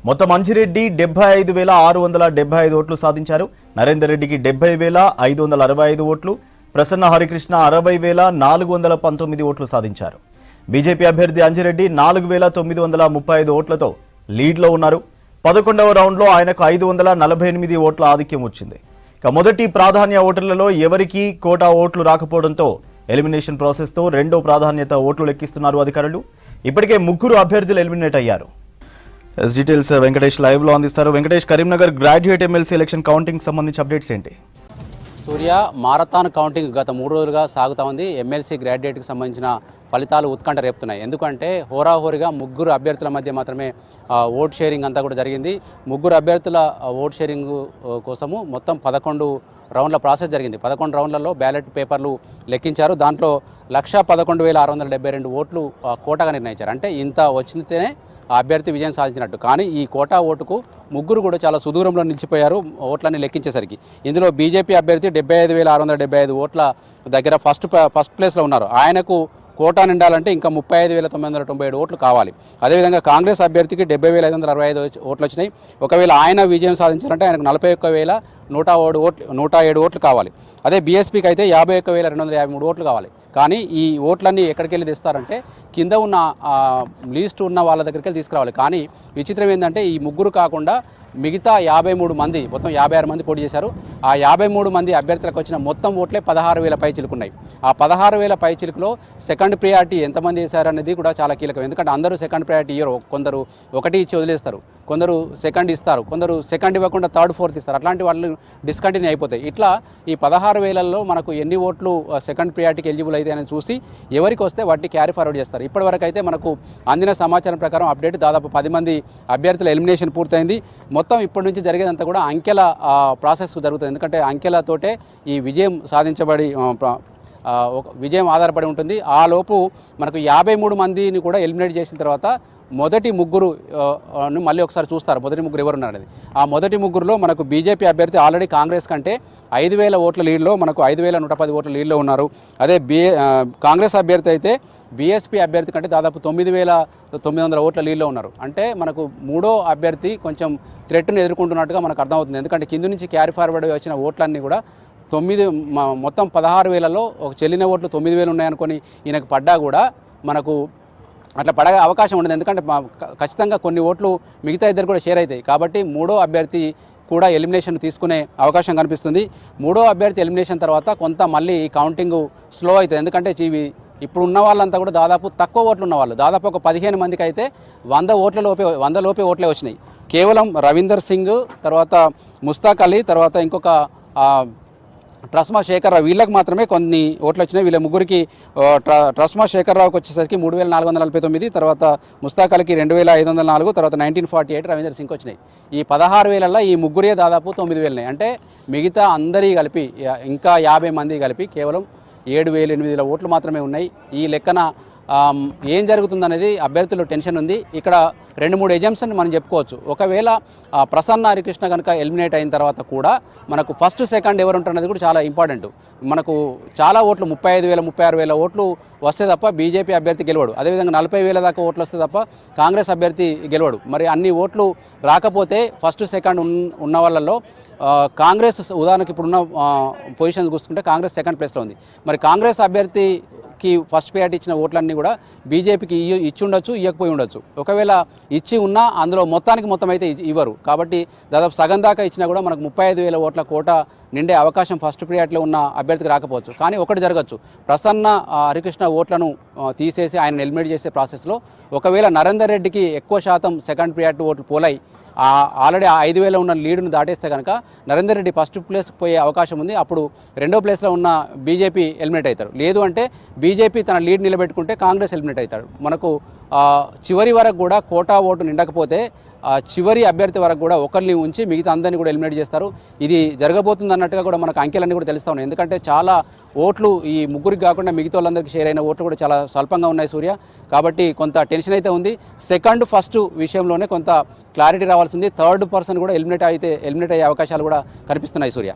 మొత్తం అంజిరెడ్డి 75,675 ఓట్లు సాధించారు. నరేందర్ రెడ్డికి 70,565 ఓట్లు, ప్రసన్న హరికృష్ణ 60,419 ఓట్లు సాధించారు. బీజేపీ అభ్యర్థి అంజిరెడ్డి 4,935 ఓట్లతో లీడ్లో ఉన్నారు. 11వ రౌండ్లో ఆయనకు 548 ఓట్ల ఆధిక్యం వచ్చింది. ఇక మొదటి ప్రాధాన్య ఓటర్లలో ఎవరికీ కోటా ఓట్లు రాకపోవడంతో ఎలిమినేషన్ ప్రాసెస్తో రెండో ప్రాధాన్యత ఓట్లు లెక్కిస్తున్నారు అధికారులు. ఇప్పటికే 3 అభ్యర్థులు ఎలిమినేట్ అయ్యారు. డీటెయిల్స్ వెంకటేష్ లైవ్ లో అందిస్తారు. Venkatesh, Karimnagar graduate MLC election counting సంబంధించి అప్డేట్స్ ఏంటి? సూర్య, మారథాన్ కౌంటింగ్ గత 3 రోజులుగా సాగుతా ఉంది. ఎమ్మెల్సీ గ్రాడ్యుయేట్కి సంబంధించిన ఫలితాలు ఉత్కంఠ రేపుతున్నాయి. ఎందుకంటే హోరాహోరీగా 3 అభ్యర్థుల మధ్య మాత్రమే ఓట్ షేరింగ్ అంతా కూడా జరిగింది. 3 అభ్యర్థుల ఓట్ షేరింగ్ కోసము మొత్తం 11 రౌండ్ల ప్రాసెస్ జరిగింది. 11 రౌండ్లలో బ్యాలెట్ పేపర్లు లెక్కించారు. దాంట్లో 1,11,672 ఓట్లు కోటాగా నిర్ణయించారు. అంటే ఇంత వచ్చితేనే ఆ అభ్యర్థి విజయం సాధించినట్టు. కానీ ఈ కోటా ఓటుకు 3 కూడా చాలా సుదూరంలో నిలిచిపోయారు ఓట్లన్నీ లెక్కించేసరికి. ఇందులో బీజేపీ అభ్యర్థి 75,675 ఓట్ల దగ్గర ఫస్ట్ ప్లేస్లో ఉన్నారు. ఆయనకు కోటా నిండాలంటే ఇంకా 35,997 ఓట్లు కావాలి. అదేవిధంగా కాంగ్రెస్ అభ్యర్థికి 70,565 ఓట్లు వచ్చినాయి. ఒకవేళ ఆయన విజయం సాధించాలంటే ఆయనకు 41,107 ఓట్లు కావాలి. అదే బీఎస్పీకి అయితే 51,253 ఓట్లు కావాలి. కానీ ఈ ఓట్లన్నీ ఎక్కడికి వెళ్ళి తెస్తారంటే కింద ఉన్న లీస్ట్ ఉన్న వాళ్ళ దగ్గరికి వెళ్ళి తీసుకురావాలి. కానీ విచిత్రం ఏంటంటే ఈ 3 కాకుండా మిగతా 53 మంది, మొత్తం 56 మంది పోటీ చేశారు. ఆ 53 మంది అభ్యర్థులకు వచ్చిన మొత్తం ఓట్లే 16,000 పై చిలుకున్నాయి. ఆ 16,000 పై చిలుకులో సెకండ్ ప్రియారిటీ ఎంతమంది వేశారనేది కూడా చాలా కీలకం. ఎందుకంటే అందరూ సెకండ్ ప్రియారిటీ ఇయ్యరు. కొందరు 1 ఇచ్చి వదిలేస్తారు, కొందరు సెకండ్ ఇస్తారు, కొందరు సెకండ్ ఇవ్వకుండా 3rd 4th ఇస్తారు. అట్లాంటి వాళ్ళు డిస్కంటిన్యూ అయిపోతాయి. ఇట్లా ఈ 16,000లో మనకు ఎన్ని ఓట్లు సెకండ్ ప్రియారిటీకి ఎలిజిబుల్ అయితే అని చూసి ఎవరికి వస్తే వాటిని క్యారీ ఫార్వర్డ్ చేస్తారు. ఇప్పటివరకు అయితే మనకు అందిన సమాచారం ప్రకారం అప్డేట్ దాదాపు 10 మంది అభ్యర్థుల ఎలిమినేషన్ పూర్తయింది. మొత్తం ఇప్పటి నుంచి జరిగేదంతా కూడా అంకెల ప్రాసెస్ జరుగుతుంది. ఎందుకంటే అంకెలతోటే ఈ విజయం సాధించబడి విజయం ఆధారపడి ఉంటుంది. ఆ లోపు మనకు 53 మందిని కూడా ఎలిమినేట్ చేసిన తర్వాత మొదటి 3 మళ్ళీ ఒకసారి చూస్తారు. మొదటి 3 ఎవరున్నారు అనేది. ఆ మొదటి 3లో మనకు బీజేపీ అభ్యర్థి ఆల్రెడీ కాంగ్రెస్ కంటే 5,000 ఓట్ల లీడ్లో, మనకు 5,110 ఓట్ల లీడ్లో ఉన్నారు. అదే కాంగ్రెస్ అభ్యర్థి అయితే బీఎస్పీ అభ్యర్థి కంటే దాదాపు 9,900 ఓట్ల లీడ్లో ఉన్నారు. అంటే మనకు 3వ అభ్యర్థి కొంచెం థ్రెట్ను ఎదుర్కొంటున్నట్టుగా మనకు అర్థమవుతుంది. ఎందుకంటే కింద నుంచి క్యారీ ఫార్వర్డ్ వచ్చిన ఓట్లన్నీ కూడా మొత్తం 16,000లో ఒక చెల్లిన ఓట్లు 9,000 ఉన్నాయనుకొని ఈయనకు పడ్డా కూడా మనకు అట్లా పడే అవకాశం ఉండదు. ఎందుకంటే ఖచ్చితంగా కొన్ని ఓట్లు మిగతా ఇద్దరు కూడా షేర్ అవుతాయి. కాబట్టి 3వ అభ్యర్థి కూడా ఎలిమినేషన్ తీసుకునే అవకాశం కనిపిస్తుంది. 3వ అభ్యర్థి ఎలిమినేషన్ తర్వాత కొంత మళ్ళీ కౌంటింగ్ స్లో అవుతుంది. ఎందుకంటే ఇప్పుడు ఉన్న వాళ్ళంతా కూడా దాదాపు తక్కువ ఓట్లు ఉన్న వాళ్ళు, దాదాపు ఒక 15 మందికి అయితే 100 లోపే ఓట్లే వచ్చినాయి. కేవలం రవీందర్ సింగ్, తర్వాత ముస్తాక్ అలీ, తర్వాత ఇంకొక ట్రస్మా శేఖర్రావు, వీళ్ళకి మాత్రమే కొన్ని ఓట్లు వచ్చినాయి. వీళ్ళ 3కి ట్రస్మా శేఖర్రావుకి వచ్చేసరికి 3,449, తర్వాత ముస్తాక్ అలీకి 2,504, తర్వాత 1948 రవీందర్ సింగ్కి వచ్చినాయి. ఈ 16,000ల్లో ఈ 3 దాదాపు 9,000. అంటే మిగతా అందరి కలిపి ఇంకా 50 మంది కలిపి కేవలం 7,800 ఓట్లు మాత్రమే ఉన్నాయి. ఈ లెక్కన ఏం జరుగుతుందనేది అభ్యర్థులు టెన్షన్ ఉంది. ఇక్కడ 2-3 ఎగ్జామ్స్ని మనం చెప్పుకోవచ్చు. ఒకవేళ ప్రసన్న హరికృష్ణ కనుక ఎలిమినేట్ అయిన తర్వాత కూడా మనకు ఫస్ట్ సెకండ్ ఎవరు ఉంటారనేది కూడా చాలా ఇంపార్టెంట్. మనకు చాలా ఓట్లు 35,000 36,000 ఓట్లు వస్తే తప్ప బీజేపీ అభ్యర్థి గెలవడు. అదేవిధంగా 40,000 దాకా ఓట్లు వస్తే తప్ప కాంగ్రెస్ అభ్యర్థి గెలవడు. మరి అన్ని ఓట్లు రాకపోతే ఫస్ట్ సెకండ్ ఉన్న వాళ్ళల్లో కాంగ్రెస్, ఉదాహరణకి ఇప్పుడున్న పొజిషన్స్ చూసుకుంటే కాంగ్రెస్ సెకండ్ ప్లేస్లో ఉంది. మరి కాంగ్రెస్ అభ్యర్థికి ఫస్ట్ ప్రియారిటీ ఇచ్చిన ఓట్లన్నీ కూడా బీజేపీకి ఇచ్చి ఉండొచ్చు, ఇవ్వకపోయి ఉండొచ్చు. ఒకవేళ ఇచ్చి ఉన్నా అందులో మొత్తం అయితే ఇవ్వరు. కాబట్టి దాదాపు సగం దాకా ఇచ్చినా కూడా మనకు 35,000 ఓట్ల కోట నిండే అవకాశం ఫస్ట్ ప్రియారిటీలో ఉన్న అభ్యర్థికి రాకపోవచ్చు. కానీ ఒకటి జరగచ్చు, ప్రసన్న హరికృష్ణ ఓట్లను తీసేసి ఆయన ఎలిమినేట్ చేసే ప్రాసెస్లో ఒకవేళ నరేందర్ రెడ్డికి ఎక్కువ శాతం సెకండ్ ప్రియారిటీ ఓట్లు పోలై ఆల్రెడీ 5,000 ఉన్న లీడును దాటేస్తే కనుక నరేందర్ రెడ్డి ఫస్ట్ ప్లేస్కి పోయే అవకాశం ఉంది. అప్పుడు 2వ ప్లేస్లో ఉన్న బీజేపీ ఎలిమినేట్ అవుతారు. లేదు అంటే బీజేపీ తన లీడ్ నిలబెట్టుకుంటే కాంగ్రెస్ ఎలిమినేట్ అవుతాడు. మనకు చివరి వరకు కూడా కోటా ఓటు నిండకపోతే చివరి అభ్యర్థి వరకు కూడా ఒకరిని ఉంచి మిగతా అందరినీ కూడా ఎలిమినేట్ చేస్తారు. ఇది జరగబోతుంది అన్నట్టుగా కూడా మనకు అంకెలన్నీ కూడా తెలుస్తూ ఉన్నాయి. ఎందుకంటే చాలా ఓట్లు ఈ 3కి కాకుండా మిగతా వాళ్ళందరికీ షేర్ అయిన ఓట్లు కూడా చాలా స్వల్పంగా ఉన్నాయి సూర్య. కాబట్టి కొంత టెన్షన్ అయితే ఉంది. సెకండ్ ఫస్ట్ విషయంలోనే కొంత క్లారిటీ రావాల్సింది. 3rd పర్సన్ కూడా ఎలిమినేట్ అయ్యే అవకాశాలు కూడా కనిపిస్తున్నాయి సూర్య.